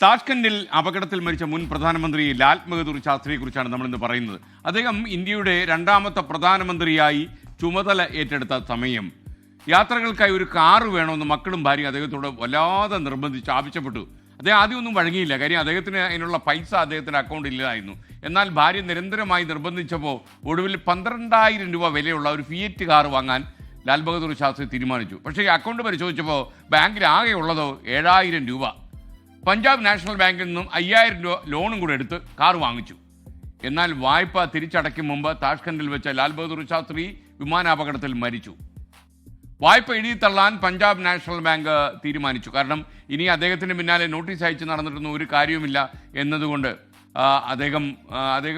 താഷ്കണ്ടിൽ അപകടത്തിൽ മരിച്ച മുൻ പ്രധാനമന്ത്രി ലാൽ ബഹദൂർ ശാസ്ത്രിയെക്കുറിച്ചാണ് നമ്മളിന്ന് പറയുന്നത്. അദ്ദേഹം ഇന്ത്യയുടെ രണ്ടാമത്തെ പ്രധാനമന്ത്രിയായി ചുമതല ഏറ്റെടുത്ത സമയം യാത്രകൾക്കായി ഒരു കാറ് വേണമെന്ന് മക്കളും ഭാര്യയും അദ്ദേഹത്തോട് വല്ലാതെ നിർബന്ധിച്ച് ആവശ്യപ്പെട്ടു. അദ്ദേഹം ആദ്യമൊന്നും വഴങ്ങിയില്ല. കാര്യം അദ്ദേഹത്തിന് അതിനുള്ള പൈസ അദ്ദേഹത്തിൻ്റെ അക്കൗണ്ടിൽ ഇല്ലായിരുന്നു. എന്നാൽ ഭാര്യ നിരന്തരമായി നിർബന്ധിച്ചപ്പോൾ ഒടുവിൽ 12,000 രൂപ വിലയുള്ള ഒരു ഫിയറ്റ് കാർ വാങ്ങാൻ ലാൽ ബഹദൂർ ശാസ്ത്രി തീരുമാനിച്ചു. പക്ഷേ ഈ അക്കൗണ്ട് പരിശോധിച്ചപ്പോൾ ബാങ്കിൽ ആകെ ഉള്ളതോ 7,000 രൂപ. പഞ്ചാബ് നാഷണൽ ബാങ്കിൽ നിന്നും 5,000 രൂപ ലോണും കൂടെ എടുത്ത് കാർ വാങ്ങിച്ചു. എന്നാൽ വായ്പ തിരിച്ചടയ്ക്കും മുമ്പ് താഷ്കണ്ടിൽ വെച്ച ലാൽ ബഹദൂർ ശാസ്ത്രി വിമാനാപകടത്തിൽ മരിച്ചു. വായ്പ എഴുതിത്തള്ളാൻ പഞ്ചാബ് നാഷണൽ ബാങ്ക് തീരുമാനിച്ചു. കാരണം ഇനി അദ്ദേഹത്തിന് പിന്നാലെ നോട്ടീസ് അയച്ച് നടന്നിട്ടൊന്നും ഒരു കാര്യവുമില്ല എന്നതുകൊണ്ട് അദ്ദേഹം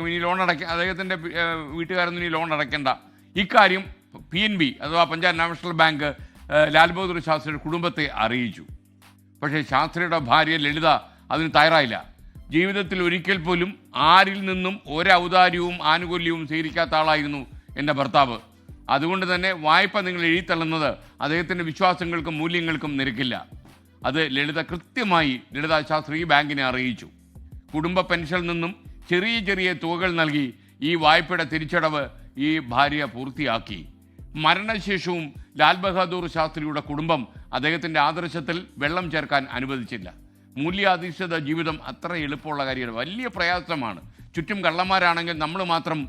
ഇനി ലോൺ അദ്ദേഹത്തിൻ്റെ വീട്ടുകാരൊന്നും ഇനി ലോൺ അടയ്ക്കേണ്ട. ഇക്കാര്യം PNB അഥവാ പഞ്ചാബ് നാഷണൽ ബാങ്ക് ലാൽ ബഹദൂർ ശാസ്ത്രിയുടെ കുടുംബത്തെ അറിയിച്ചു. പക്ഷേ ശാസ്ത്രിയുടെ ഭാര്യ ലളിത അതിന് തയ്യാറായില്ല. ജീവിതത്തിൽ ഒരിക്കൽ പോലും ആരിൽ നിന്നും ഒരൗദാര്യവും ആനുകൂല്യവും സ്വീകരിക്കാത്ത ആളായിരുന്നു എൻ്റെ ഭർത്താവ്. അതുകൊണ്ട് തന്നെ വായ്പ നിങ്ങൾ എഴുതിത്തള്ളുന്നത് അദ്ദേഹത്തിൻ്റെ വിശ്വാസങ്ങൾക്കും മൂല്യങ്ങൾക്കും നിരക്കില്ല. അത് ലളിത ശാസ്ത്രി ബാങ്കിനെ അറിയിച്ചു. കുടുംബ പെൻഷനിൽ നിന്നും ചെറിയ ചെറിയ തുകകൾ നൽകി ഈ വായ്പയുടെ തിരിച്ചടവ് ഈ ഭാര്യ പൂർത്തിയാക്കി. മരണശേഷവും ലാൽ ബഹദൂർ ശാസ്ത്രിയുടെ കുടുംബം അദ്ദേഹത്തിൻ്റെ ആദർശത്തിൽ വെള്ളം ചേർക്കാൻ അനുവദിച്ചില്ല. മൂല്യാധിഷ്ഠിത ജീവിതം അത്ര എളുപ്പമുള്ള കാര്യമാണ്, വലിയ പ്രയാസമാണ്. ചുറ്റും കള്ളന്മാരാണെങ്കിൽ നമ്മൾ മാത്രം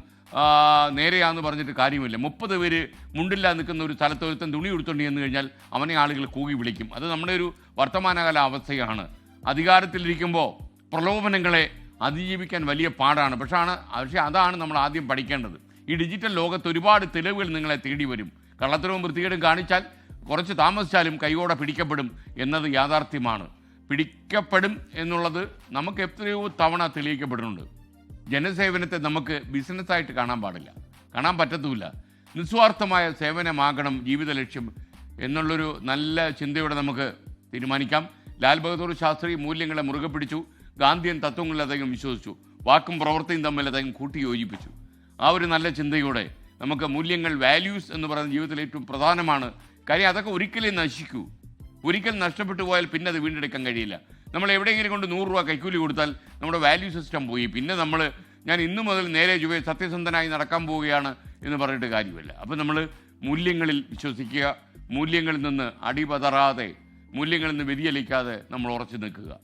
നേരെയാന്ന് പറഞ്ഞിട്ട് കാര്യമില്ല. 30 പേര് മുണ്ടില്ല നിൽക്കുന്ന ഒരു സ്ഥലത്ത് ഒരുത്തൻ തുണി എടുത്തുകൊണ്ട് ചെന്ന് കഴിഞ്ഞാൽ അവനെ ആളുകൾ കൂകി വിളിക്കും. അത് നമ്മുടെ ഒരു വർത്തമാനകാല അവസ്ഥയാണ്. അധികാരത്തിലിരിക്കുമ്പോൾ പ്രലോഭനങ്ങളെ അതിജീവിക്കാൻ വലിയ പാടാണ്. പക്ഷേ അതാണ് നമ്മൾ ആദ്യം പഠിക്കേണ്ടത്. ഈ ഡിജിറ്റൽ ലോകത്ത് ഒരുപാട് തെളിവുകൾ നിങ്ങളെ തേടി വരും. കള്ളത്തരവും വൃത്തികേടും കാണിച്ചാൽ കുറച്ച് താമസിച്ചാലും കൈയോടെ പിടിക്കപ്പെടും എന്നത് യാഥാർത്ഥ്യമാണ്. പിടിക്കപ്പെടും എന്നുള്ളത് നമുക്ക് എത്രയോ തവണ തെളിയിക്കപ്പെടുന്നുണ്ട്. ജനസേവനത്തെ നമുക്ക് ബിസിനസ്സായിട്ട് കാണാൻ പാടില്ല, കാണാൻ പറ്റത്തുമില്ല. നിസ്വാർത്ഥമായ സേവനമാകണം ജീവിത ലക്ഷ്യം എന്നുള്ളൊരു നല്ല ചിന്തയോടെ നമുക്ക് തീരുമാനിക്കാം. ലാൽ ബഹദൂർ ശാസ്ത്രി മൂല്യങ്ങളെ മുറുകെ പിടിച്ചു. ഗാന്ധിയൻ തത്വങ്ങളിൽ അദ്ദേഹം വിശ്വസിച്ചു. വാക്കും പ്രവൃത്തിയും തമ്മിൽ അദ്ദേഹം കൂട്ടിയോജിപ്പിച്ചു. ആ ഒരു നല്ല ചിന്തയോടെ നമുക്ക് മൂല്യങ്ങൾ, വാല്യൂസ് എന്ന് പറയുന്ന ജീവിതത്തിൽ ഏറ്റവും പ്രധാനമാണ്. കാര്യം അതൊക്കെ ഒരിക്കലും നശിക്കൂ. ഒരിക്കൽ നഷ്ടപ്പെട്ടു പോയാൽ പിന്നെ അത് വീണ്ടെടുക്കാൻ കഴിയില്ല. നമ്മൾ എവിടെയെങ്കിലും കൊണ്ട് 100 രൂപ കൈക്കൂലി കൊടുത്താൽ നമ്മുടെ വാല്യൂ സിസ്റ്റം പോയി. പിന്നെ ഞാൻ ഇന്നു മുതൽ നേരെ സത്യസന്ധനായി നടക്കാൻ പോവുകയാണ് എന്ന് പറഞ്ഞിട്ട് കാര്യമില്ല. അപ്പോൾ നമ്മൾ മൂല്യങ്ങളിൽ വിശ്വസിക്കുക, മൂല്യങ്ങളിൽ നിന്ന് അടിപതറാതെ, മൂല്യങ്ങളിൽ നിന്ന് വ്യതിചലിക്കാതെ നമ്മൾ ഉറച്ചു നിൽക്കുക.